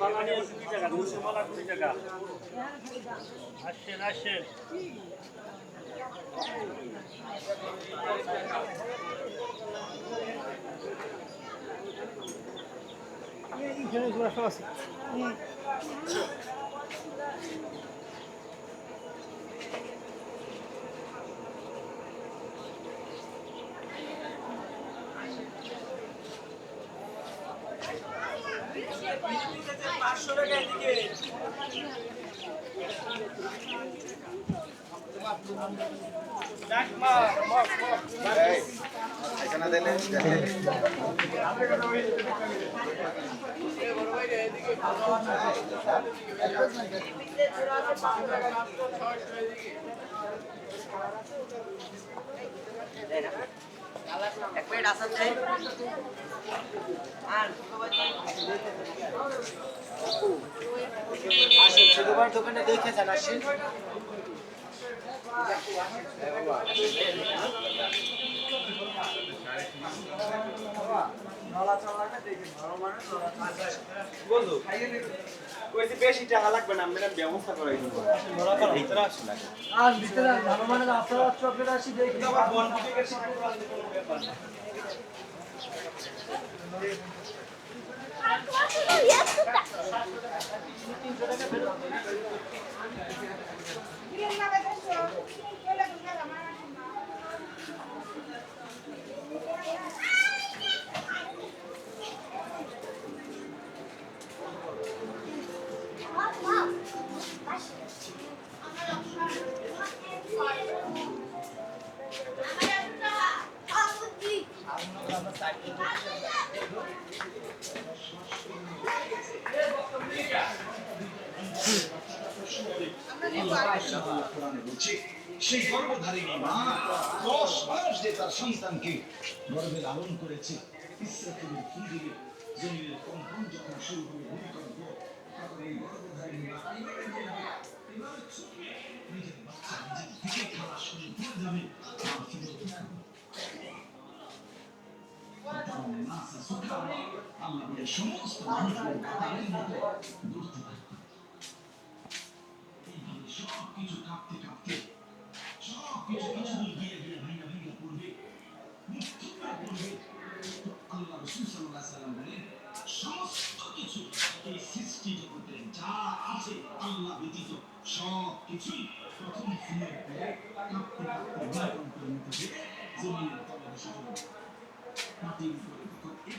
মালা নিয়ে 20 টাকা 200 মালা 20 টাকা আসেন আসেন এইখানে ঘোরা সব আছে এক প্লেট আসার চাই আর আসেন শুক্রবার দোকানে দেখে যান আসেন বেশি টাকা লাগবে না আমরা ব্যবস্থা করাই দেবো ভিতরে আসেন আর ভিতরে ভালো মানে আপনারা চকলেট আসি দেখি সেই গর্ভধারিণী মা 10 মাস যে তার সন্তানকে গর্ভে লালন করেছে ইসরাফিলের ফুল দিলে জমিনের কম্পন যখন শুরু হবে ভূমিকম্প তখন এই গর্ভধারিণী মা এবার চোখে নিজের বাচ্চা নিজের দিকে খাওয়া শুরু করে যাবে আল্লাহ সমস্ত মানুষের তাদের মতো ঘুরতে থাকবে এইভাবে সবকিছু কাঁপতে কাঁপতে সবকিছু কিছুদিন গিয়ে গিয়ে ভেঙে ভেঙে পড়বে মুক্তি পড়বে আল্লাহ রাসূল সাল্লাল্লাহু আলাইহি সাল্লাম বলেন সমস্ত কিছু এই সৃষ্টি জগতে যা আছে আল্লাহ ব্যতীত সবকিছুই প্রথম ফুলের পরে কাঁপতে কাঁপতে ভূমিকম্পের মতো জমিনের তলে বসে যাবে মাটির উপরে তখন